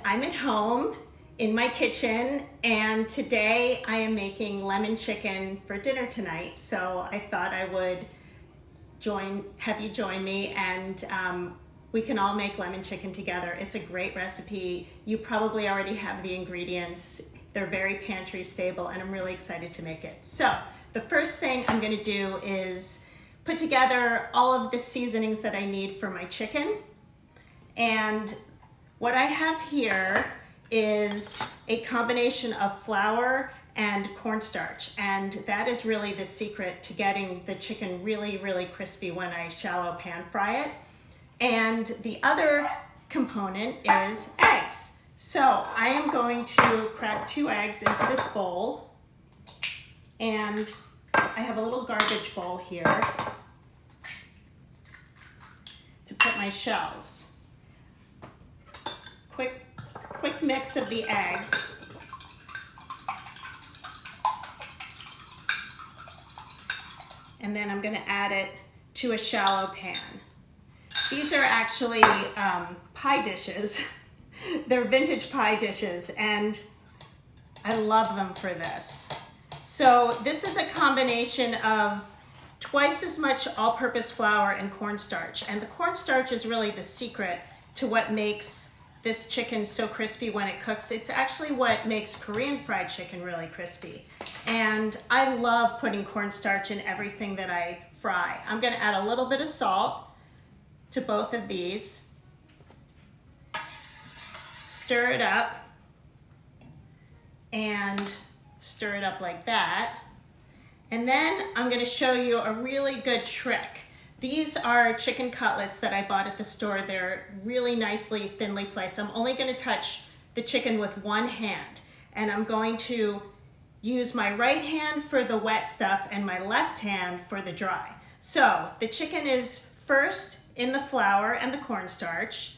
I'm at home in my kitchen, and today I am making lemon chicken for dinner tonight. So I thought I would have you join me, and we can all make lemon chicken together. It's a great recipe. You probably already have the ingredients. They're very pantry stable, and I'm really excited to make it. So the first thing I'm going to do is put together all of the seasonings that I need for my chicken. And what I have here is a combination of flour and cornstarch, and that is really the secret to getting the chicken really, really crispy when I shallow pan fry it. And the other component is eggs. So I am going to crack 2 eggs into this bowl, and I have a little garbage bowl here to put my shells. Quick mix of the eggs. And then I'm going to add it to a shallow pan. These are actually pie dishes. They're vintage pie dishes, and I love them for this. So this is a combination of twice as much all-purpose flour and cornstarch. And the cornstarch is really the secret to what makes this chicken so crispy when it cooks. It's actually what makes Korean fried chicken really crispy. And I love putting cornstarch in everything that I fry. I'm gonna add a little bit of salt to both of these. Stir it up, and stir it up like that. And then I'm gonna show you a really good trick. These are chicken cutlets that I bought at the store. They're really nicely thinly sliced. I'm only going to touch the chicken with one hand, and I'm going to use my right hand for the wet stuff and my left hand for the dry. So the chicken is first in the flour and the cornstarch.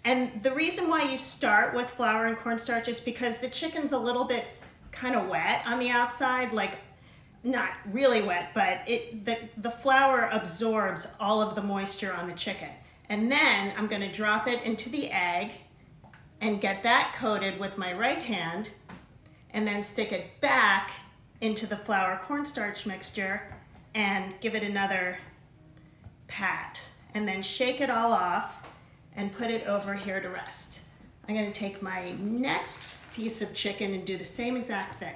And the reason why you start with flour and cornstarch is because the chicken's a little bit kind of wet on the outside, like not really wet, but the flour absorbs all of the moisture on the chicken. And then I'm going to drop it into the egg and get that coated with my right hand, and then stick it back into the flour cornstarch mixture and give it another pat, and then shake it all off and put it over here to rest. I'm going to take my next piece of chicken and do the same exact thing.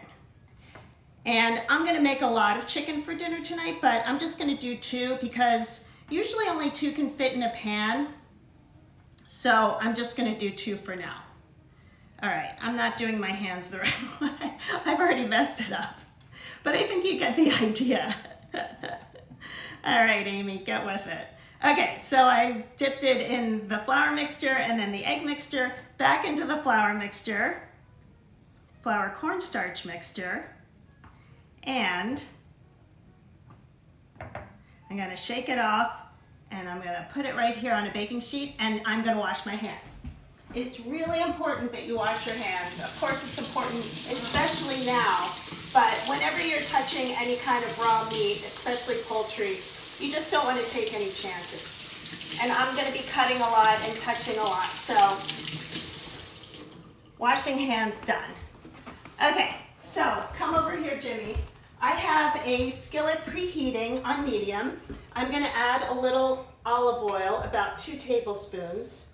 And I'm gonna make a lot of chicken for dinner tonight, but I'm just gonna do 2 because usually only 2 can fit in a pan. So I'm just gonna do 2 for now. All right, I'm not doing my hands the right way. I've already messed it up, but I think you get the idea. All right, Amy, get with it. Okay, so I dipped it in the flour mixture and then the egg mixture, back into the flour mixture, flour cornstarch mixture, and I'm gonna shake it off, and I'm gonna put it right here on a baking sheet, and I'm gonna wash my hands. It's really important that you wash your hands. Of course, it's important, especially now, but whenever you're touching any kind of raw meat, especially poultry, you just don't want to take any chances. And I'm gonna be cutting a lot and touching a lot, so washing hands done. Okay, so come over here, Jimmy. I have a skillet preheating on medium. I'm gonna add a little olive oil, about 2 tablespoons.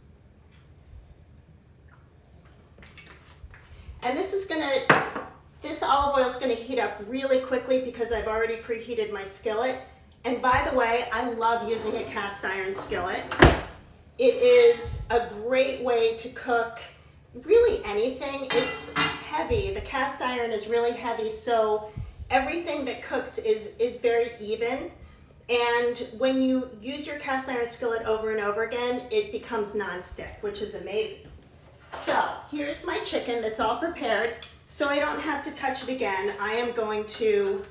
And this olive oil is gonna heat up really quickly because I've already preheated my skillet. And by the way, I love using a cast iron skillet. It is a great way to cook really anything. It's heavy. The cast iron is really heavy, so everything that cooks is very even. And when you use your cast iron skillet over and over again, it becomes non-stick, which is amazing. So here's my chicken that's all prepared. So I don't have to touch it again. I am going to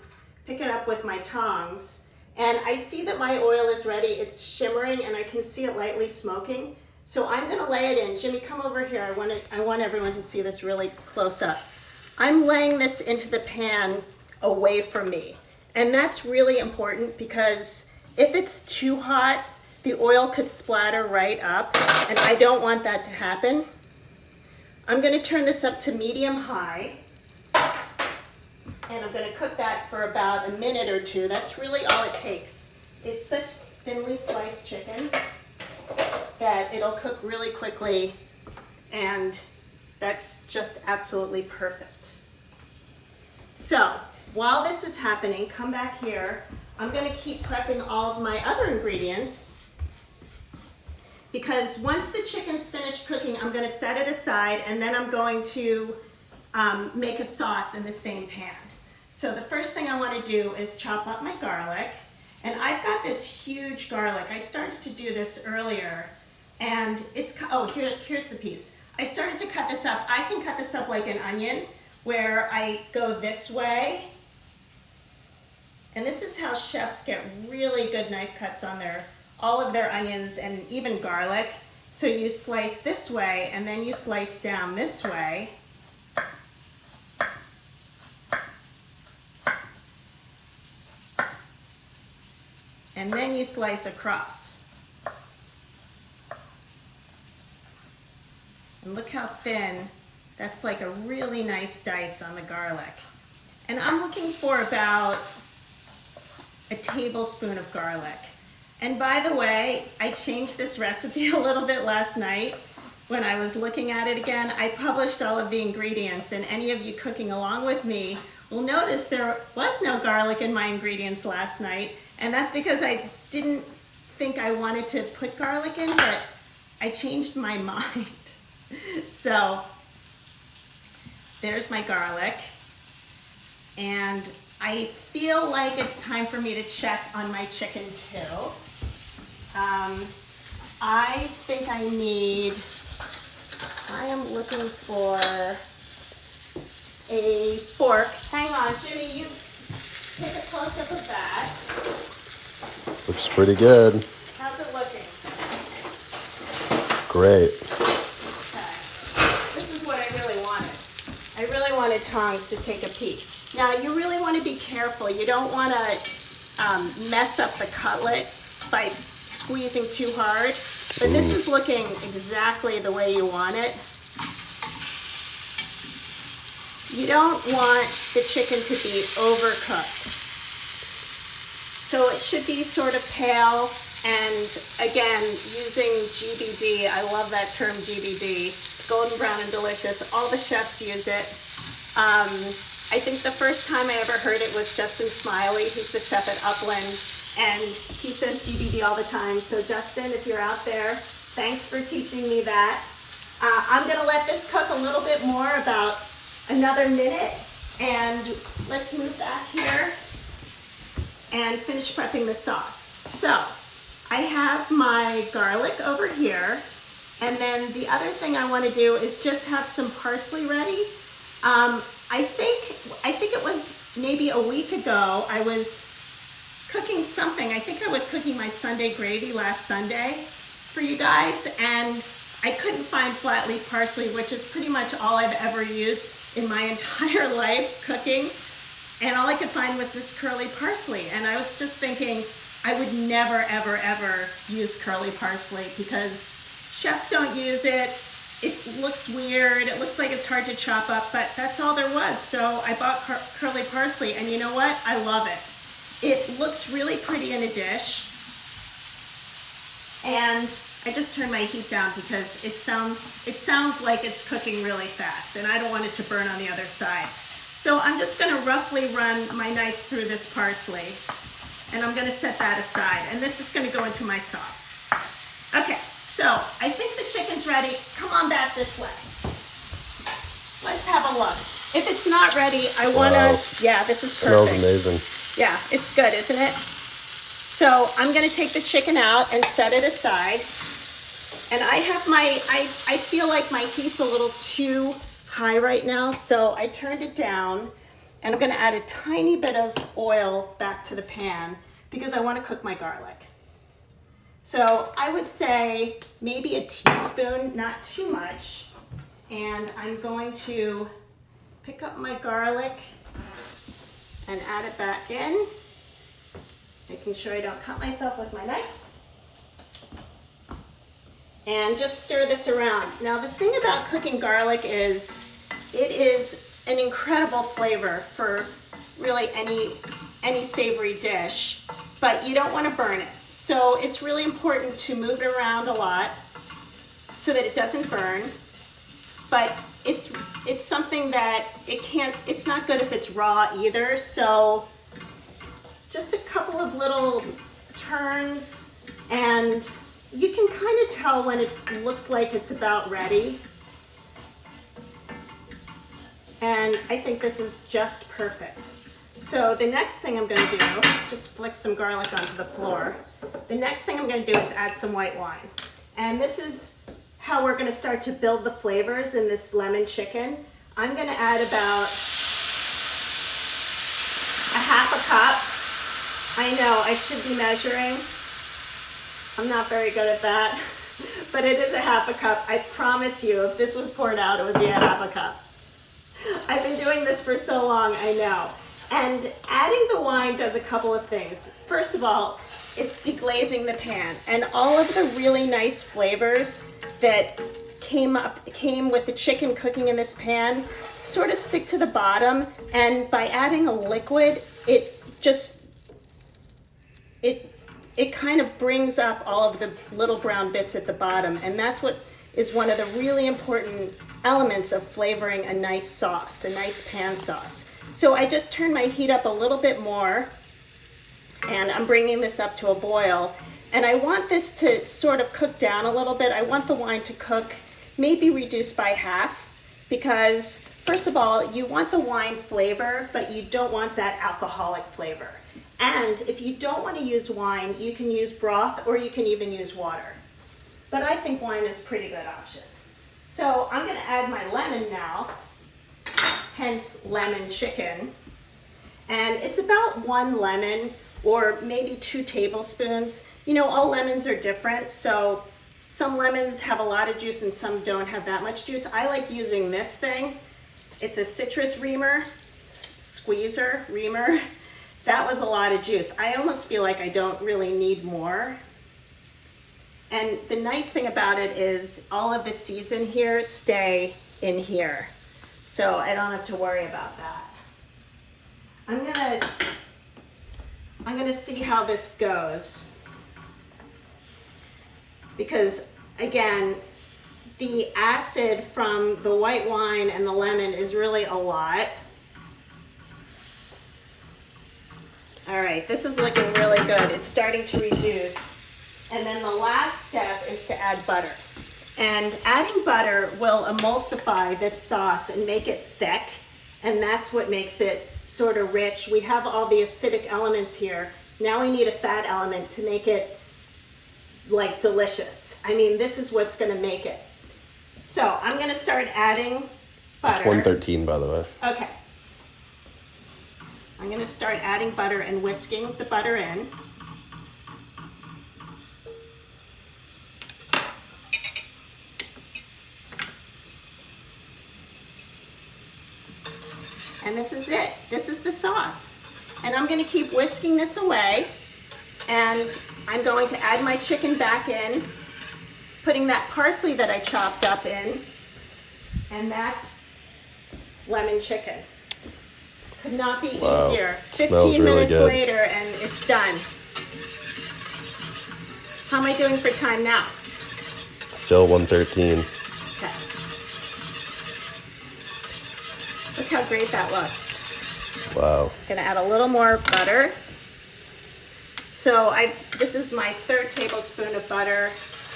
pick it up with my tongs. And I see that my oil is ready. It's shimmering, and I can see it lightly smoking. So I'm gonna lay it in. Jimmy, come over here. I want everyone to see this really close up. I'm laying this into the pan away from me. And that's really important because if it's too hot, the oil could splatter right up, and I don't want that to happen. I'm going to turn this up to medium-high, and I'm going to cook that for about a minute or two. That's really all it takes. It's such thinly sliced chicken that it'll cook really quickly, and that's just absolutely perfect. So while this is happening, come back here. I'm going to keep prepping all of my other ingredients, because once the chicken's finished cooking, I'm going to set it aside, and then I'm going to make a sauce in the same pan. So the first thing I want to do is chop up my garlic, and I've got this huge garlic. I started to do this earlier, and it's, here's the piece. I started to cut this up. I can cut this up like an onion, where I go this way, and this is how chefs get really good knife cuts on all of their onions and even garlic. So you slice this way, and then you slice down this way. And then you slice across. And look how thin. That's like a really nice dice on the garlic. And I'm looking for about a tablespoon of garlic. And by the way, I changed this recipe a little bit last night when I was looking at it again. I published all of the ingredients, and any of you cooking along with me will notice there was no garlic in my ingredients last night, and that's because I didn't think I wanted to put garlic in, but I changed my mind. So there's my garlic, and I feel like it's time for me to check on my chicken too. I think I am looking for a fork. Hang on, Jimmy, you take a close-up of that. Looks pretty good. How's it looking? Great. Okay. This is what I really wanted. I really wanted tongs to take a peek. Now, you really want to be careful. You don't want to mess up the cutlet by squeezing too hard, but this is looking exactly the way you want it. You don't want the chicken to be overcooked. So it should be sort of pale, and again, using GBD, I love that term GBD, golden brown and delicious. All the chefs use it. I think the first time I ever heard it was Justin Smiley. He's the chef at Upland, and he says GBD all the time. So Justin, if you're out there, thanks for teaching me that. I'm gonna let this cook a little bit more, about another minute, and let's move back here and finish prepping the sauce. So I have my garlic over here, and then the other thing I want to do is just have some parsley ready. I think it was maybe a week ago I was cooking something. I think I was cooking my Sunday gravy last Sunday for you guys, and I couldn't find flat leaf parsley, which is pretty much all I've ever used in my entire life cooking. And all I could find was this curly parsley. And I was just thinking I would never, ever, ever use curly parsley because chefs don't use it. It looks weird. It looks like it's hard to chop up, but that's all there was. So I bought curly parsley, and you know what? I love it. It looks really pretty in a dish. And I just turned my heat down because it sounds like it's cooking really fast, and I don't want it to burn on the other side. So I'm just going to roughly run my knife through this parsley, and I'm going to set that aside. And this is going to go into my sauce. Okay, so I think the chicken's ready. Come on back this way. Let's have a look. If it's not ready, I want to, yeah, this is perfect. Smells amazing. Yeah, it's good, isn't it? So I'm going to take the chicken out and set it aside. And I have I feel like my heat's a little too high right now, so I turned it down, and I'm going to add a tiny bit of oil back to the pan because I want to cook my garlic. So I would say maybe a teaspoon, not too much. And I'm going to pick up my garlic and add it back in, making sure I don't cut myself with my knife. and just stir this around. Now the thing about cooking garlic is it is an incredible flavor for really any savory dish, but you don't want to burn it. So it's really important to move it around a lot so that it doesn't burn. But it's something that it's not good if it's raw either. So just a couple of little turns and you can kind of tell when it looks like it's about ready. And I think this is just perfect. So the next thing I'm going to do, just flick some garlic onto the floor. The next thing I'm going to do is add some white wine. And this is how we're going to start to build the flavors in this lemon chicken. I'm going to add about a half a cup. I know I should be measuring. I'm not very good at that, but it is a half a cup. I promise you, if this was poured out, it would be a half a cup. I've been doing this for so long, I know. And adding the wine does a couple of things. First of all, it's deglazing the pan, and all of the really nice flavors that came with the chicken cooking in this pan sort of stick to the bottom, and by adding a liquid, it kind of brings up all of the little brown bits at the bottom, and that's what is one of the really important elements of flavoring a nice sauce, a nice pan sauce. So I just turned my heat up a little bit more, and I'm bringing this up to a boil. And I want this to sort of cook down a little bit. I want the wine to cook, maybe reduced by half, because first of all, you want the wine flavor, but you don't want that alcoholic flavor. And if you don't want to use wine, you can use broth or you can even use water. But I think wine is a pretty good option. So I'm going to add my lemon now, hence lemon chicken. And it's about 1 lemon or maybe 2 tablespoons. You know, all lemons are different, so some lemons have a lot of juice and some don't have that much juice. I like using this thing. It's a citrus reamer, reamer. That was a lot of juice. I almost feel like I don't really need more. And the nice thing about it is all of the seeds in here stay in here. So I don't have to worry about that. I'm gonna see how this goes. Because again, the acid from the white wine and the lemon is really a lot. All right, this is looking really good. It's starting to reduce. And then the last step is to add butter. And adding butter will emulsify this sauce and make it thick. And that's what makes it sort of rich. We have all the acidic elements here. Now we need a fat element to make it like delicious. I mean, this is what's gonna make it. So I'm gonna start adding butter. It's 113, by the way. Okay. I'm gonna start adding butter and whisking the butter in. And this is it. This is the sauce. And I'm going to keep whisking this away. And I'm going to add my chicken back in, putting that parsley that I chopped up in. And that's lemon chicken. Could not be easier. 15 minutes later and it's done. How am I doing for time now? Still 113. Okay. Look how great that looks. Wow. Gonna add a little more butter. So this is my 3rd tablespoon of butter.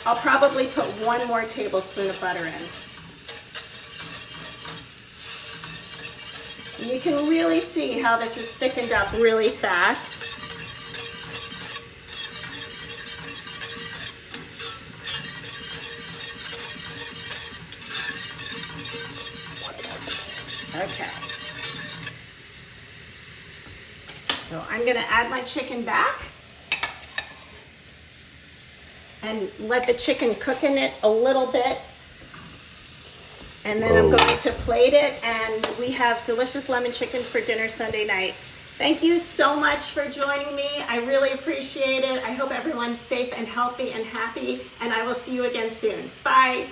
I'll probably put 1 more tablespoon of butter in. And you can really see how this is thickened up really fast. Okay. So I'm going to add my chicken back and let the chicken cook in it a little bit. And then I'm going to plate it, and we have delicious lemon chicken for dinner Sunday night. Thank you so much for joining me. I really appreciate it. I hope everyone's safe and healthy and happy, and I will see you again soon. Bye.